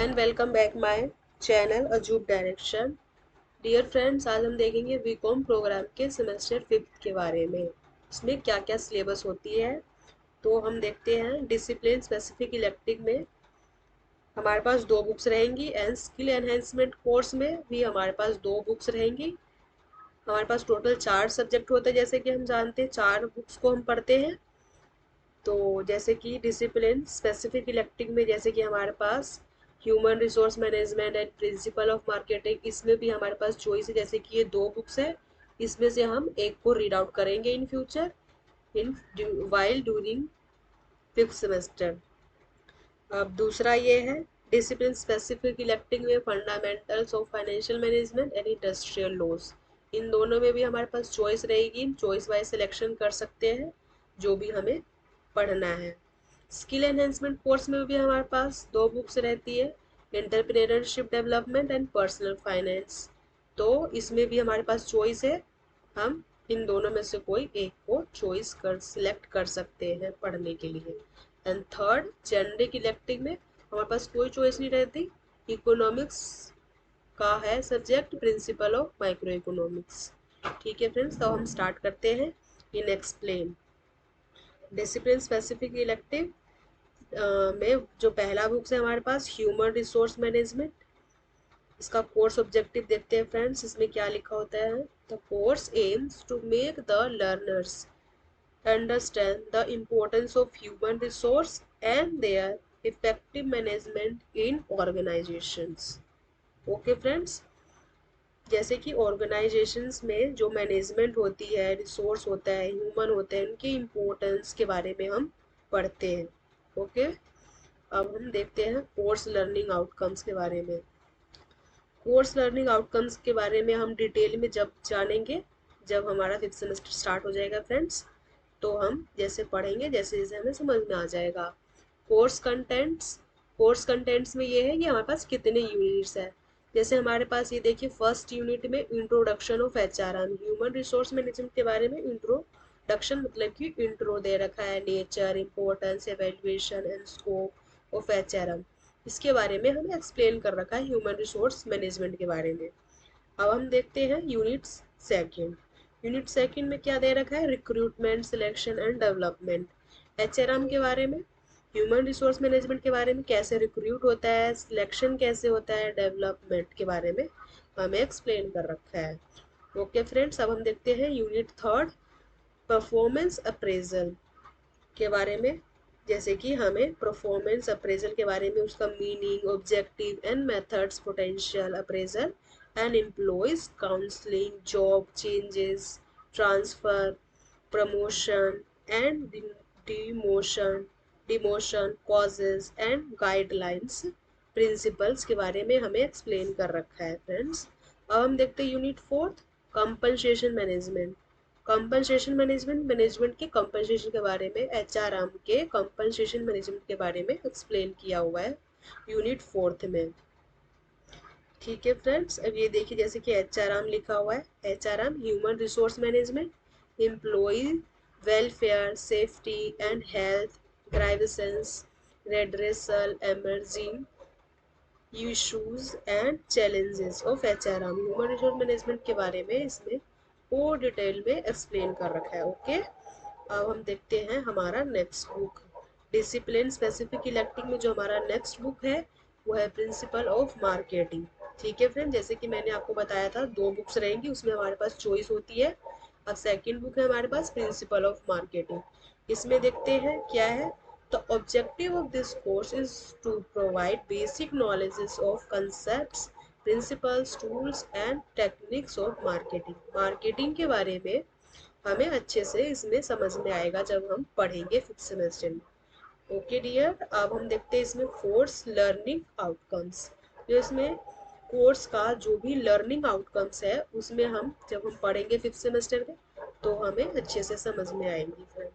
And welcome back my channel अजूब direction. Dear friends, आज हम देखेंगे बीकॉम प्रोग्राम के सेमेस्टर 5 के बारे में। इसमें क्या क्या सिलेबस होती है तो हम देखते हैं। डिसिप्लिन स्पेसिफिक इलेक्टिव में हमारे पास 2 बुक्स रहेंगी एंड स्किल एनहेंसमेंट कोर्स में भी हमारे पास 2 बुक्स रहेंगी। हमारे पास टोटल 4 सब्जेक्ट होते हैं, जैसे कि हम जानते हैं 4 बुक्स को हम पढ़ते हैं। तो जैसे कि डिसिप्लिन स्पेसिफिक इलेक्टिव में जैसे कि हमारे पास human resource management and principle of marketing, इसमें भी हमारे पास चॉइस है। जैसे कि ये 2 बुक्स है, इसमें से हम एक को रीड आउट करेंगे in future in while during 5th semester. अब दूसरा ये है डिसिप्लिन स्पेसिफिक इलेक्टिव में fundamentals of financial management and industrial laws. इन दोनों में भी हमारे पास चॉइस रहेगी, चॉइस वाइज सिलेक्शन कर सकते हैं जो भी हमें पढ़ना है। स्किल एनहेंसमेंट कोर्स में भी हमारे पास 2 बुक्स रहती है, entrepreneurship development and personal finance. तो इसमें भी हमारे पास चॉइस है, हम इन दोनों में से कोई एक को चॉइस कर सिलेक्ट कर सकते हैं पढ़ने के लिए। एंड थर्ड जेनरिक इलेक्टिव में हमारे पास कोई चॉइस नहीं रहती, इकोनॉमिक्स का है subject principle of micro economics. ठीक है फ्रेंड्स, तो हम स्टार्ट करते हैं इन एक्सप्लेन। डिसिप्लिन स्पेसिफिक इलेक्टिव में जो पहला बुक्स है हमारे पास ह्यूमन रिसोर्स मैनेजमेंट। इसका कोर्स ऑब्जेक्टिव देखते हैं फ्रेंड्स, इसमें क्या लिखा होता है। The course aims to make the learners understand the importance of human resource and their effective management in organisations. Okay friends, जैसे कि ऑर्गेनाइजेशंस में जो मैनेजमेंट होती है, रिसोर्स होता है, ह्यूमन होते हैं, उनकी इम्पोर्टेंस के बारे में हम पढ़ते हैं। ओके, अब हम देखते हैं कोर्स लर्निंग आउटकम्स के बारे में। कोर्स लर्निंग आउटकम्स के बारे में हम डिटेल में जब जानेंगे, जब हमारा 5th सेमेस्टर स्टार्ट हो जाएगा फ्रेंड्स, तो हम जैसे पढ़ेंगे जैसे जैसे हमें समझ में आ जाएगा। कोर्स कंटेंट्स, कोर्स कंटेंट्स में ये है कि हमारे पास कितने यूनिट्स है। जैसे हमारे पास ये देखिए, फर्स्ट यूनिट में introduction of HRM, human resource management के बारे में इंट्रोडक्शन मतलब कि इंट्रो दे रखा है, nature, importance, evaluation and scope of HRM, इसके बारे में हमें एक्सप्लेन कर रखा है ह्यूमन रिसोर्स मैनेजमेंट के बारे में। अब हम देखते हैं यूनिट सेकंड। यूनिट सेकंड में क्या दे रखा है, recruitment, selection and development. HRM के बारे में, ह्यूमन रिसोर्स मैनेजमेंट के बारे में, कैसे रिक्रूट होता है, सिलेक्शन कैसे होता है, डेवलपमेंट के बारे में हमें एक्सप्लेन कर रखा है। ओके फ्रेंड्स, अब हम देखते हैं यूनिट थर्ड, परफॉर्मेंस अप्रेजल के बारे में। जैसे कि हमें परफॉर्मेंस अप्रेजल के बारे में, उसका meaning, objective and methods, potential appraisal and employees counselling, job changes, transfer, promotion and demotion demotion causes and guidelines, principles के बारे में हमें एक्सप्लेन कर रखा है फ्रेंड्स। अब हम देखते हैं unit fourth, compensation management. Compensation management, management के कंपनसेशन के बारे में, एचआरएम के कंपनसेशन मैनेजमेंट के बारे में एक्सप्लेन किया हुआ है यूनिट फोर्थ में। ठीक है फ्रेंड्स, अब ये देखिए जैसे कि एचआरएम लिखा हुआ है, HRM human resource management, employ welfare, safety and health, grievance, redressal, emerging issues and challenges of HRM, human resource management के बारे में इसमें और डिटेल में एक्सप्लेन कर रखा है। ओके, अब हम देखते हैं हमारा next book. Discipline specific elective में जो हमारा नेक्स्ट बुक है वो है प्रिंसिपल ऑफ मार्केटिंग। ठीक है फ्रेंड, जैसे कि मैंने आपको बताया था 2 बुक्स रहेंगी, उसमें हमारे पास चॉइस होती है। अब सेकंड बुक है हमारे पास प्रिंसिपल ऑफ मार्केटिंग। इसमें देखते हैं क्या है। The objective of this course is to provide basic knowledges of concepts, principles, tools and techniques of marketing. Marketing के बारे में हमें अच्छे से इसमें समझ में आएगा जब हम पढ़ेंगे 5th सेमेस्टर में। ओके डियर, अब हम देखते हैं इसमें कोर्स लर्निंग आउटकम्स। जो इसमें कोर्स का जो भी लर्निंग आउटकम्स है उसमें हम जब हम पढ़ेंगे 5th सेमेस्टर में तो हमें अच्छे से समझ में आएंगी फ्रेंड।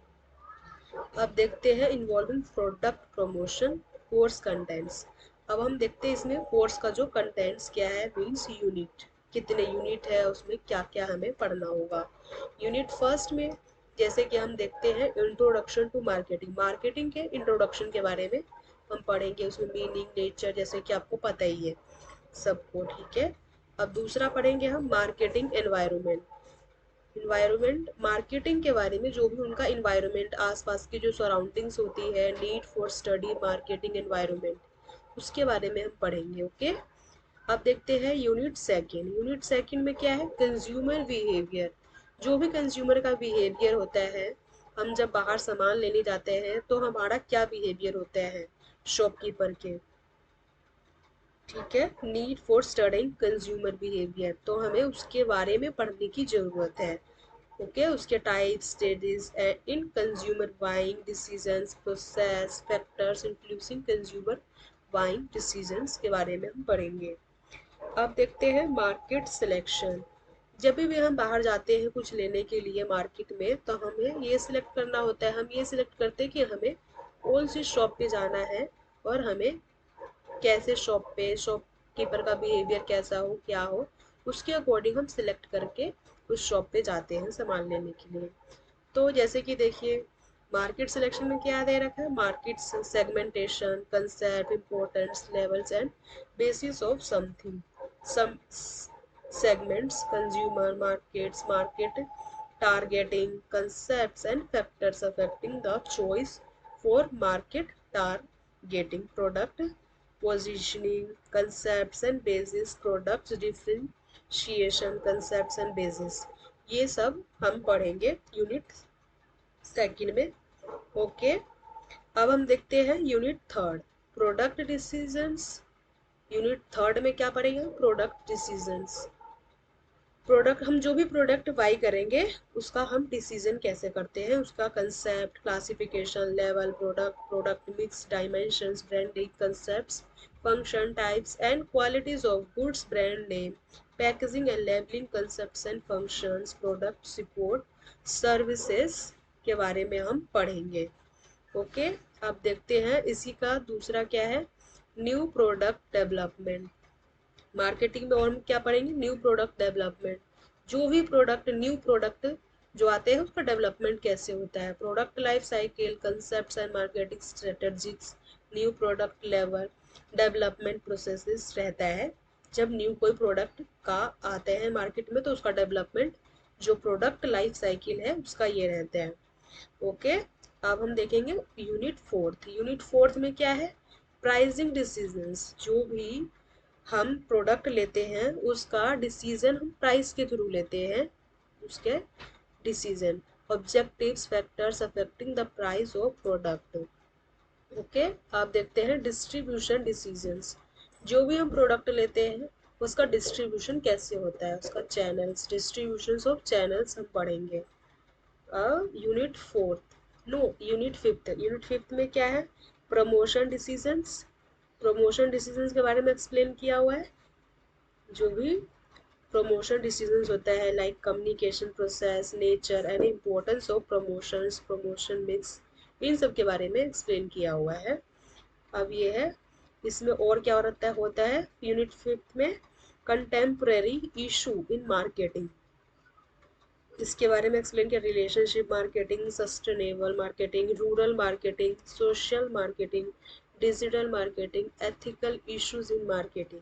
अब देखते हैं involving product promotion course contents. अब हम देखते हैं इसमें कोर्स का जो कंटेंट्स क्या है, मीन्स यूनिट, कितने यूनिट है, उसमें क्या क्या हमें पढ़ना होगा। यूनिट फर्स्ट में जैसे कि हम देखते हैं इंट्रोडक्शन टू मार्केटिंग, मार्केटिंग के इंट्रोडक्शन के बारे में हम पढ़ेंगे, उसमें मीनिंग, नेचर, जैसे कि आपको पता ही है सबको, ठीक है। अब दूसरा पढ़ेंगे हम मार्केटिंग एनवायरनमेंट। इन्वायरमेंट मार्केटिंग के बारे में, जो भी उनका इन्वायरमेंट, आसपास की जो सराउंडिंग्स होती है, need for study marketing environment, उसके बारे में हम पढ़ेंगे, ओके। अब देखते हैं यूनिट सेकंड। यूनिट सेकंड में क्या है, कंज्यूमर बिहेवियर। जो भी कंज्यूमर का बिहेवियर होता है, हम जब बाहर सामान लेने जाते हैं तो हमारा क्या बिहेवियर होता है शॉपकीपर के, ठीक है। Need for studying consumer behaviour, तो हमें उसके बारे में पढ़ने की ज़रूरत है, ओके। उसके types, stages in consumer buying decisions, process, factors influencing consumer buying decisions के बारे में हम पढ़ेंगे। अब देखते हैं मार्केट सिलेक्शन। जब भी हम बाहर जाते हैं कुछ लेने के लिए मार्केट में, तो हमें ये सिलेक्ट करना होता है, हम ये सिलेक्ट करते हैं कि हमें कौन सी शॉप पे जाना है और हमें कैसे शॉप पे, शॉपकीपर का बिहेवियर कैसा हो, क्या हो, उसके अकॉर्डिंग हम सिलेक्ट करके उस शॉप पे जाते हैं सामान लेने के लिए। तो जैसे कि देखिए, मार्केट सिलेक्शन में क्या दे रखा है, market segmentation, concept, importance, levels and basis of something, some segments, consumer markets, market targeting, concepts and factors affecting the choice for market targeting, product positioning, concepts and basis, products differentiation, concepts and basis, ये सब हम पढ़ेंगे unit second में, okay. अब हम देखते हैं unit third, product decisions. Unit third में क्या पढ़ेंगे, प्रोडक्ट डिसीजंस। प्रोडक्ट, हम जो भी प्रोडक्ट बाई करेंगे उसका हम डिसीजन कैसे करते हैं, उसका concept, classification, level, product, product mix, dimensions, branding, concepts, function, types and qualities of goods, brand name, packaging and labelling, concepts and functions, product support services के बारे में हम पढ़ेंगे, ओके। अब देखते हैं इसी का दूसरा क्या है, न्यू प्रोडक्ट डेवलपमेंट। मार्केटिंग में और हम क्या पढ़ेंगे, न्यू प्रोडक्ट डेवलपमेंट। जो भी प्रोडक्ट, न्यू प्रोडक्ट जो आते हैं उसका डेवलपमेंट कैसे होता है, product life cycle, concepts and marketing strategies, new product level development processes रहता है। जब न्यू कोई प्रोडक्ट का आते हैं मार्केट में तो उसका डेवलपमेंट, जो प्रोडक्ट लाइफ साइकिल है उसका ये रहता है, ओके। अब हम देखेंगे यूनिट फोर्थ। यूनिट फोर्थ में क्या है, प्राइसिंग डिसीजंस। जो भी हम प्रोडक्ट लेते हैं उसका डिसीजन हम प्राइस के थ्रू लेते हैं, उसके decision, objectives, factors affecting the price of product, okay. आप देखते हैं डिस्ट्रीब्यूशन डिसीजंस। जो भी हम प्रोडक्ट लेते हैं उसका डिस्ट्रीब्यूशन कैसे होता है, उसका चैनल्स, डिस्ट्रीब्यूशन ऑफ चैनल्स हम पढ़ेंगे। Unit fourth, no unit fifth. Unit fifth में क्या है, प्रमोशन डिसीजंस। प्रमोशन डिसीजंस के बारे में एक्सप्लेन किया हुआ है। जो भी प्रमोशन डिसीजंस होता है, like communication process, nature and importance of promotions, promotion mix, इन सब के बारे में एक्सप्लेन किया हुआ है। अब ये है, इसमें और क्या होता है यूनिट फिफ्थ में, कंटेम्प्रेरी इशू इन मार्केटिंग। इसके बारे में एक्सप्लेन किया, relationship marketing, sustainable marketing, rural marketing, social marketing, digital marketing, ethical issues in marketing,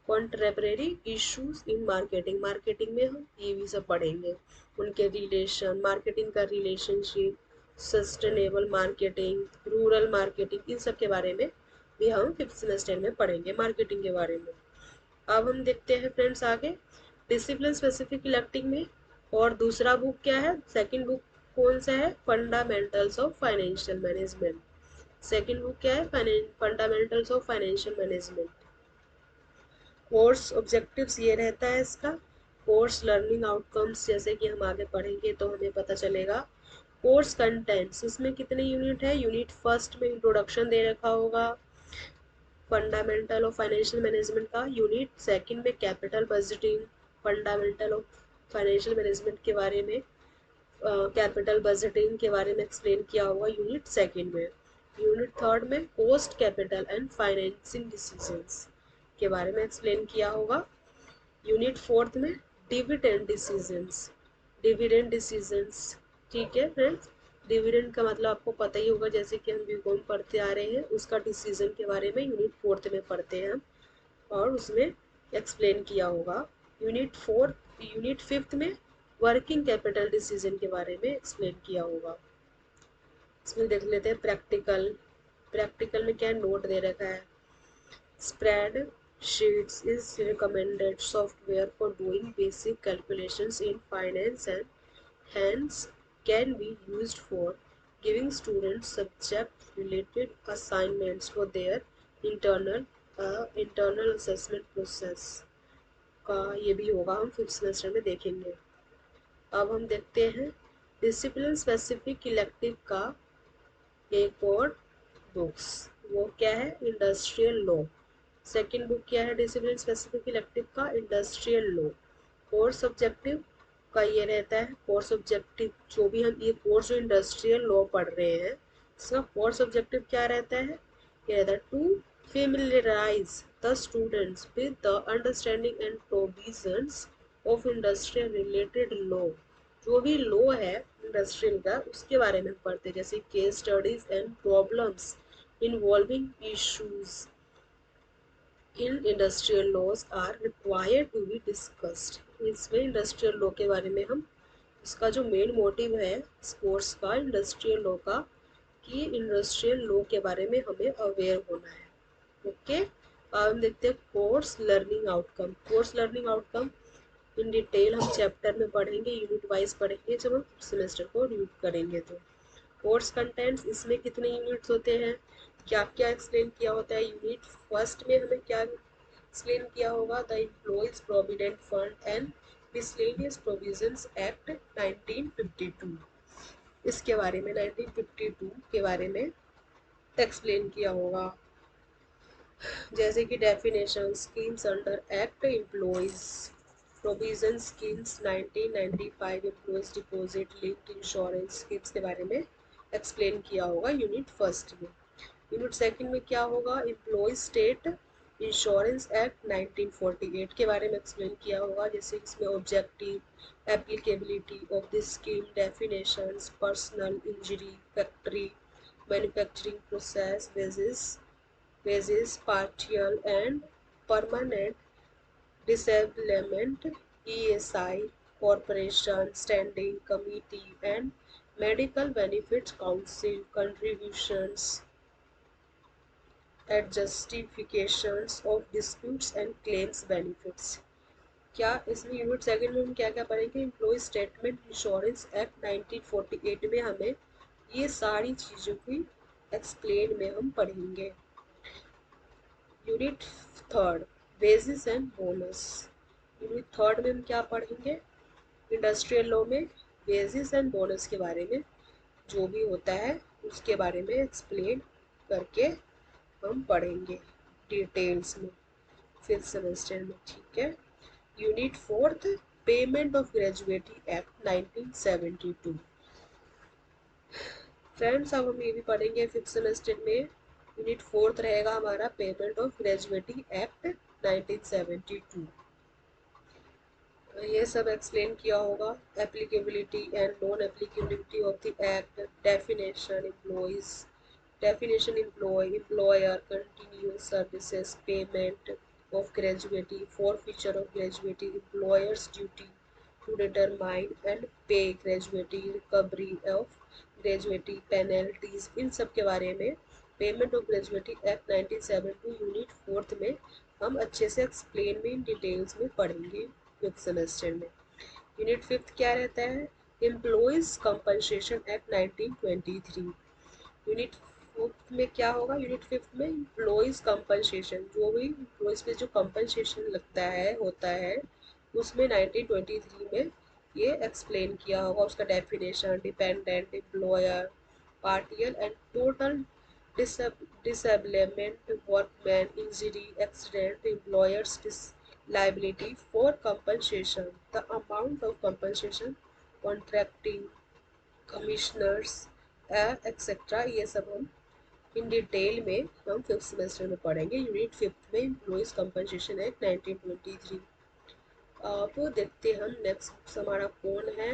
contemporary issues in marketing. Marketing में हम ये भी सब पढ़ेंगे, उनके रिलेशन, मार्केटिंग का relationship, sustainable marketing, rural marketing, इन सब के बारे में भी हम फिफ्थ सेमेस्टर में पढ़ेंगे मार्केटिंग के बारे में। अब हम देखते हैं फ्रेंड्स आगे, डिसिप्लिन स्पेसिफिक इलेक्टिंग में, और दूसरा बुक क्या है, सेकंड बुक कौन सा है, fundamentals of financial management. Second book क्या है, fundamentals of financial management. Course objectives ये रहता है इसका, कोर्स लर्निंग आउटकम्स, जैसे कि हम आगे पढ़ेंगे तो हमें पता चलेगा। कोर्स कंटेंट्स, इसमें कितने यूनिट है, यूनिट फर्स्ट में इंट्रोडक्शन दे रखा होगा फंडामेंटल ऑफ फाइनेंशियल मैनेजमेंट का, यूनिट सेकंड में capital budgeting, fundamental of financial management के बारे में, कैपिटल बजटिंग के बारे में एक्सप्लेन किया होगा यूनिट सेकंड में। यूनिट थर्ड में cost, capital and financing decisions के बारे में एक्सप्लेन किया होगा। यूनिट फोर्थ में डिविडेंड डिसीजंस, डिविडेंड डिसीजंस, ठीक है फ्रेंड्स। डिविडेंड का मतलब आपको पता ही होगा, जैसे कि हम बीकॉम पढ़ते आ रहे हैं, उसका डिसीजन के बारे में यूनिट 4 में पढ़ते हैं हम, और उसमें एक्सप्लेन किया होगा। यूनिट 5 में वर्किंग कैपिटल डिसीजन के बारे में एक्सप्लेन किया होगा। इसमें देख लेते हैं प्रैक्टिकल। प्रैक्टिकल में क्या नोट दे रखा है, spreadsheets is recommended software for doing basic calculations in finance and hence can be used for giving students subject related assignments for their internal internal assessment process का ये भी होगा, हम 5th सेमेस्टर में देखेंगे। अब हम देखते हैं डिसिप्लिन स्पेसिफिक इलेक्टिव का एक और बुक्स, वो क्या है, इंडस्ट्रियल लॉ। सेकंड बुक क्या है डिसिप्लिन स्पेसिफिक इलेक्टिव का, इंडस्ट्रियल लॉ। कोर्स ऑब्जेक्टिव का ये रहता है, कोर्स ऑब्जेक्टिव जो भी हम ये कोर्स जो इंडस्ट्रियल लॉ पढ़ रहे हैं, इसका कोर्स ऑब्जेक्टिव क्या रहता है, ये रहता है to familiarize the students with the understanding and provisions of industrial related law। जो भी लॉ है इंडस्ट्रियल का उसके बारे में पढ़ते हैं, जैसे case studies and problems involving issues in industrial laws are required to be discussed. इसमें इंडस्ट्रियल लॉ के बारे में हम, इसका जो मेन मोटिव है इस कोर्स का इंडस्ट्रियल लॉ का, कि इंडस्ट्रियल लॉ के बारे में हमें अवेयर होना है। ओके, हम देखते हैं course learning outcome. Course learning outcome in detail हम चैप्टर में पढ़ेंगे, यूनिट वाइज पढ़ेंगे जब हम सेमेस्टर को रीड करेंगे। तो कोर्स कंटेंट्स, इसमें कितने यूनिट्स होते हैं, क्या क्या एक्सप्लेन किया होता है। यूनिट फर्स्ट में हमें क्या एक्सप्लेन किया होगा, the employees provident fund and miscellaneous provisions act 1952, इसके बारे में 1952 के बारे में एक्सप्लेन किया होगा। जैसे कि definition, schemes under act, employees provision schemes 1995, employees deposit linked insurance schemes के बारे में एक्सप्लेन किया होगा यूनिट फर्स्ट में। यूनिट सेकंड में क्या होगा, एम्प्लॉयज स्टेट इंश्योरेंस एक्ट 1948 के बारे में एक्सप्लेन किया होगा, जैसे इसमें objective applicability of this scheme, definitions, personal injury, factory manufacturing process, wages, partial and permanent disablement, ESI, corporation, standing committee and medical benefits council, contributions, justifications of disputes and claims benefits। क्या इसमें unit second में हम क्या क्या पढ़ेंगे, employ statement insurance act 1948 में हमें ये सारी चीज़ों की एक्सप्लेन में हम पढ़ेंगे। Unit third basis and bonus. Unit third में हम क्या पढ़ेंगे, इंडस्ट्रियल लॉ में बेसिस एंड बोनस के बारे में जो भी होता है उसके बारे में एक्सप्लेन करके हम पढ़ेंगे डिटेल्स में 5th सेमेस्टर में, ठीक है। Unit fourth payment of gratuity act 1972। Friends अब हम ये भी पढ़ेंगे 5th सेमेस्टर में, यूनिट फोर्थ रहेगा हमारा पेमेंट ऑफ ग्रेजुएटी एक्ट 1972। ये सब एक्सप्लेन किया होगा, applicability and non applicability of the act, definition employees, definition employer continuous services, payment of gratuity, forfeiture of gratuity, employers duty to determine and pay gratuity, recovery of gratuity, penalties, इन सब के बारे में payment of gratuity act 1972 unit fourth में हम अच्छे से explain में इन डिटेल्स में पढ़ेंगे 5th सेमेस्टर में। यूनिट फिफ्थ क्या रहता है, employees compensation act 1923। Unit fifth में क्या होगा, यूनिट फिफ्थ में एम्प्लॉयज कंपनसेशन, जो भी एम्प्लॉयज पे जो कंपनसेशन लगता है होता है उसमें 1923 में ये एक्सप्लेन किया होगा, उसका definition, dependent employer, partial and total disablement, workman injury, accident, employer's liability for compensation, the amount of compensation, contracting, commissioners, etc. ये सब हम इन डिटेल में हम 5th सेमेस्टर में पढ़ेंगे, यूनिट फिफ्थ में एम्प्लॉयज कंपनसेशन एक्ट 1923। अब देखते हम नेक्स्ट बुक्स हमारा कौन है,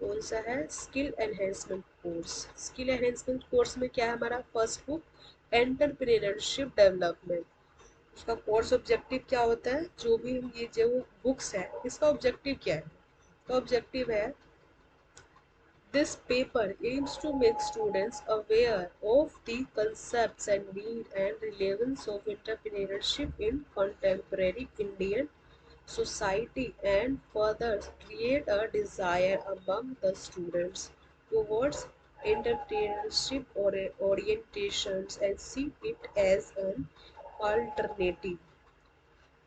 कौन सा है? Skill enhancement course. Skill enhancement course में क्या है हमारा? First book entrepreneurship development. उसका कोर्स ऑब्जेक्टिव क्या होता है? जो भी हम ये जो बुक्स है इसका ऑब्जेक्टिव क्या है? तो ऑब्जेक्टिव है, this paper aims to make students aware of the concepts and need and relevance of entrepreneurship in contemporary Indian society and further create a desire among the students towards entrepreneurship or orientations and see it as an alternative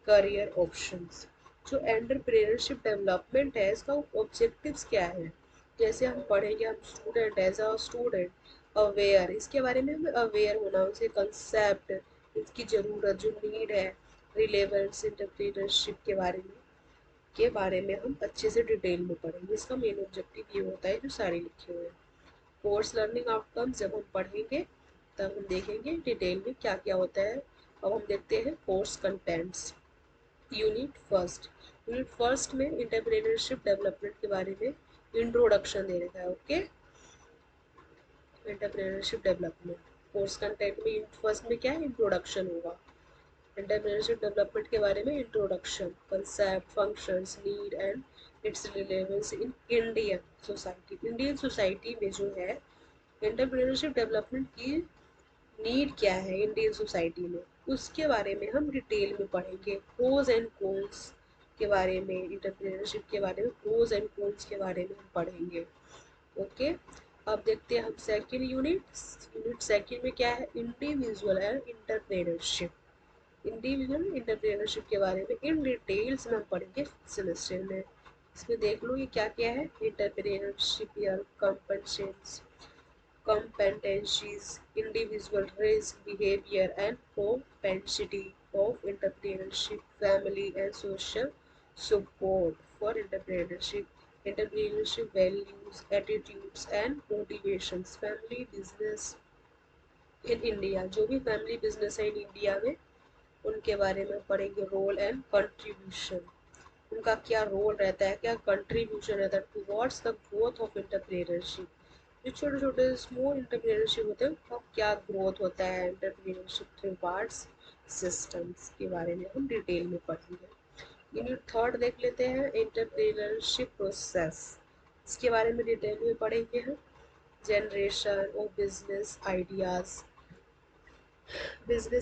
career options. जो entrepreneurship development है इसका objectives क्या है? जैसे हम पढ़ेंगे, हम student as a student aware, इसके बारे में हमें अवेयर होना, उनसे कंसेप्ट, इसकी ज़रूरत, जो नीड है, रिलेवेंस एंटरप्रेन्योरशिप के बारे में हम अच्छे से डिटेल में पढ़ेंगे। इसका मेन ऑब्जेक्टिव ये होता है जो सारे लिखे हुए हैं। कोर्स लर्निंग आउटकम्स जब हम पढ़ेंगे तब हम देखेंगे डिटेल में क्या क्या होता है। अब हम देखते हैं कोर्स कंटेंट्स। यूनिट फर्स्ट में एंटरप्रेन्योरशिप डेवलपमेंट के बारे में इंट्रोडक्शन दे रखा है। Okay, entrepreneurship development course content में यूनिट फर्स्ट में क्या है? इंट्रोडक्शन होगा। एंटरप्रेन्योरशिप डेवलपमेंट के बारे में introduction, concept, functions, need and it's relevance in Indian society. Indian society में जो है एंटरप्रेन्योरशिप डेवलपमेंट की नीड क्या है इंडियन सोसाइटी में, उसके बारे में हम डिटेल में पढ़ेंगे। प्रोज एंड कॉन्स के बारे में, एंटरप्रेन्योरशिप के बारे में प्रोज एंड कॉन्स के बारे में हम पढ़ेंगे। ओके, अब देखते हैं हम सेकंड यूनिट। यूनिट सेकंड में क्या है? Individual and entrepreneurship. Individual entrepreneurship के बारे में इन डिटेल्स में हम पढ़ेंगे सेमेस्टर में। इसमें देख लो ये क्या क्या है। इंटरप्रेन्योरशिप या competencies, individual risk, behavior, and propensity of entrepreneurship, family, and social support for entrepreneurship. Entrepreneurship values, attitudes, and motivations. Family business in India. जो भी फैमिली बिजनेस है इन इंडिया में उनके बारे में पढ़ेंगे। रोल एंड कंट्रीब्यूशन, उनका क्या रोल रहता है, क्या कंट्रीब्यूशन रहता है towards the growth of entrepreneurship. जो छोटे छोटे स्मॉल एंटरप्रेन्योरशिप होते हैं उनका क्या ग्रोथ होता है एंटरप्रेन्योरशिप थ्रू पार्ट्स सिस्टम्स के बारे में हम डिटेल में पढ़ेंगे। यूनिट थर्ड देख लेते हैं, एंटरप्रेन्योरशिप प्रोसेस। इसके बारे में डिटेल में पढ़ेंगे हम। जनरेशन ऑफ बिजनेस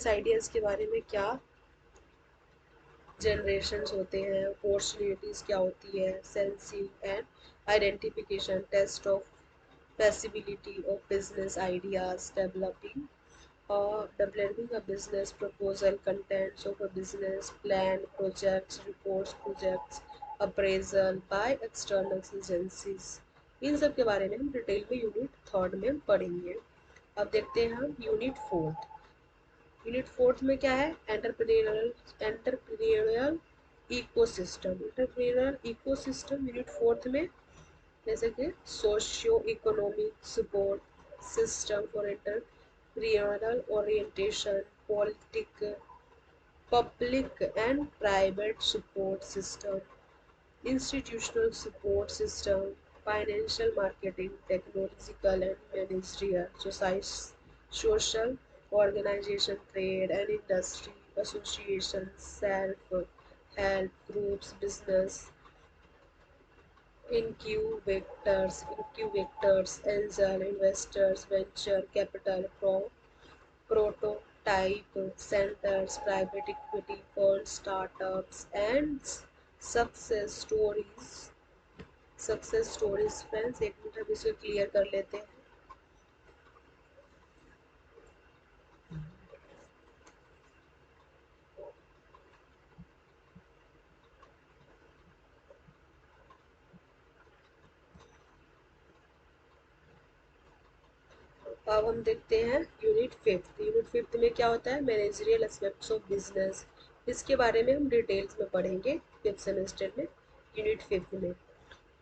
आइडियाज़ के बारे में क्या जनरेशन्स होते हैं, अपॉर्चुनिटीज़ क्या होती है, sensing and identification, test of feasibility of business ideas, developing a business proposal, contents of a business plan, projects, reports, projects, appraisal by external agencies। इन सब के बारे में हम डिटेल में यूनिट थर्ड में पढ़ेंगे। अब देखते हैं हम यूनिट फोर्थ में क्या है? एंटरप्रेन्योरियल इकोसिस्टम यूनिट फोर्थ में, जैसे कि socio economic support system for entrepreneurial orientation, politic, public and private support system, institutional support system, financial marketing, technological and managerial, social organization, trade and industry, associations, self-help groups, business, incubators, angel investors, venture capital, prototype centers, private equity funds, startups, and success stories friends. एक minute हम इसे clear कर लेते हैं। अब हम देखते हैं यूनिट फिफ्थ में क्या होता है? Managerial aspects of business. इसके बारे में हम डिटेल्स में पढ़ेंगे फिफ्थ सेमेस्टर में, यूनिट फिफ्थ में।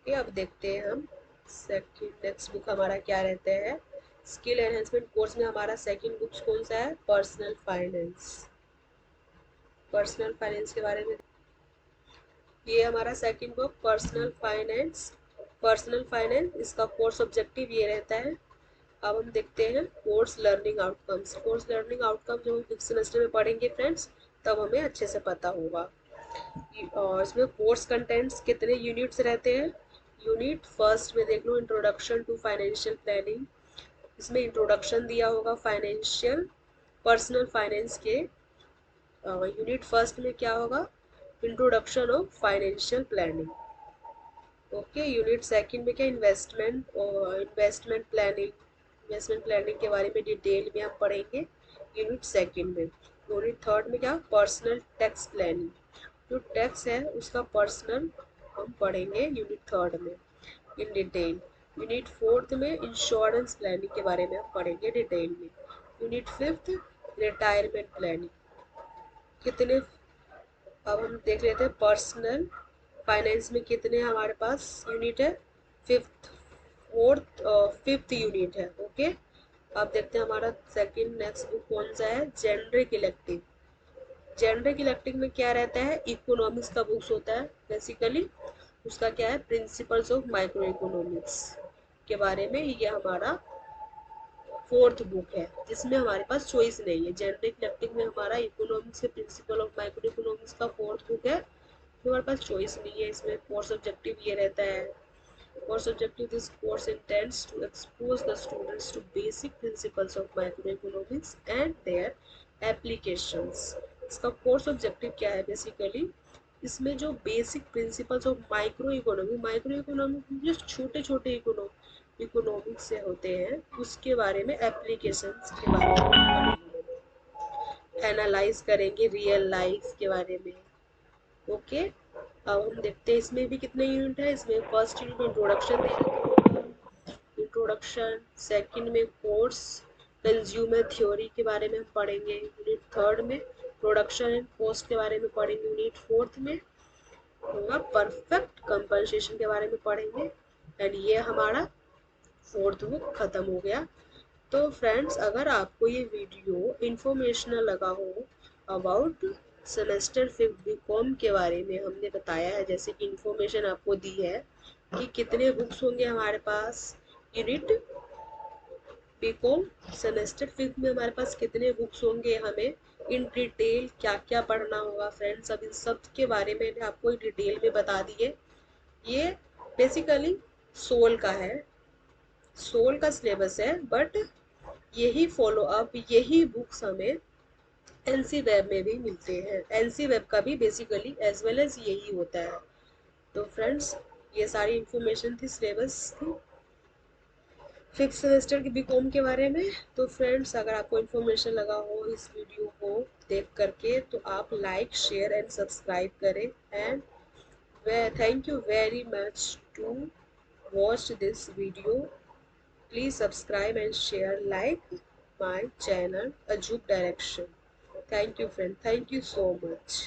ये अब देखते हैं हम सेकंड नेक्स्ट बुक हमारा क्या रहता है। स्किल एनहेंसमेंट कोर्स में हमारा सेकंड बुक कौन सा है? Personal finance. पर्सनल फाइनेंस के बारे में ये हमारा second book personal finance personal finance, इसका कोर्स ऑब्जेक्टिव ये रहता है। अब हम देखते हैं course learning outcomes. Course learning outcome जो हम फिफ्थ सेमेस्टर में पढ़ेंगे फ्रेंड्स, तब हमें अच्छे से पता होगा। और इसमें कोर्स कंटेंट्स कितने यूनिट्स रहते हैं। यूनिट फर्स्ट में देख लो, इंट्रोडक्शन टू फाइनेंशियल प्लानिंग। इसमें इंट्रोडक्शन दिया होगा फाइनेंशियल पर्सनल फाइनेंस के। यूनिट फर्स्ट में क्या होगा, introduction of financial planning. Okay, unit second में क्या, इन्वेस्टमेंट और इन्वेस्टमेंट प्लानिंग। इन्वेस्टमेंट प्लानिंग के बारे में डिटेल में हम पढ़ेंगे यूनिट सेकंड में। यूनिट थर्ड में क्या, पर्सनल टैक्स प्लानिंग। जो टैक्स है उसका पर्सनल हम पढ़ेंगे यूनिट थर्ड में इन डिटेल। यूनिट फोर्थ में इंश्योरेंस प्लानिंग के बारे में हम पढ़ेंगे डिटेल में। Unit fifth retirement planning. कितने, अब हम देख लेते हैं पर्सनल फाइनेंस में कितने हमारे पास यूनिट है, फिफ्थ, फोर्थ फिफ्थ यूनिट है। ओके, अब देखते हैं हमारा सेकंड नेक्स्ट बुक कौन सा है, जेनरिक इलेक्टिव। जेनरिक इलेक्टिव में क्या रहता है, इकोनॉमिक्स का बुक्स होता है बेसिकली। उसका क्या है, प्रिंसिपल्स ऑफ माइक्रो इकोनॉमिक्स के बारे में, ये हमारा फोर्थ बुक है जिसमें हमारे पास चॉइस नहीं है। जेनरिक इलेक्टिव में हमारा इकोनॉमिक्स के प्रिंसिपल ऑफ माइक्रो इकोनॉमिक्स का फोर्थ बुक है, तो हमारे पास चॉइस नहीं है। इसमें कोर्स ऑब्जेक्टिव ये रहता है। Course objective, this course intends to expose the students to basic principles of micro economics and their applications. इसका कोर्स ऑब्जेक्टिव क्या है बेसिकली, इसमें जो basic principles of micro economic जो छोटे छोटे इकोनॉमिक्स से होते हैं उसके बारे में, एप्लीकेशंस के बारे में पढ़ेंगे, एनालाइज करेंगे रियल लाइफ के बारे में। ओके, अब हम देखते हैं इसमें भी कितने यूनिट है। इसमें फर्स्ट यूनिट में इंट्रोडक्शन दे रखा है, इंट्रोडक्शन। सेकंड में कोर्स कंज्यूमर थ्योरी के बारे में हम पढ़ेंगे। यूनिट थर्ड में प्रोडक्शन एंड कॉस्ट के बारे में पढ़ेंगे। यूनिट फोर्थ में होगा परफेक्ट कंपनसेशन के बारे में पढ़ेंगे। एंड ये हमारा फोर्थ बुक खत्म हो गया। तो फ्रेंड्स, अगर आपको ये वीडियो इंफॉर्मेशनल लगा हो अबाउट सेमेस्टर फिफ्थ बीकॉम के बारे में, हमने बताया है जैसे कि इंफॉर्मेशन आपको दी है कि कितने बुक्स होंगे हमारे पास, यूनिट बीकॉम सेमेस्टर फिफ्थ में हमारे पास कितने बुक्स होंगे, हमें इन डिटेल क्या क्या पढ़ना होगा फ्रेंड्स, अब इन सब के बारे में मैंने आपको डिटेल में बता दिए। ये बेसिकली सोल का है, सोल का सिलेबस है, बट यही फॉलो अप, यही बुक्स हमें एनसी वेब में भी मिलते हैं। एनसी वेब का भी बेसिकली एज वेल एज यही होता है। तो फ्रेंड्स, ये सारी इंफॉर्मेशन थी, सिलेबस थी फिफ्थ सेमेस्टर के बीकॉम के बारे में। तो फ्रेंड्स, अगर आपको इन्फॉर्मेशन लगा हो इस वीडियो को देख करके, तो आप लाइक शेयर एंड सब्सक्राइब करें। And thank you very much to watch this video. Please subscribe and share, like my channel Ajub Direction. Thank you friend. Thank you so much.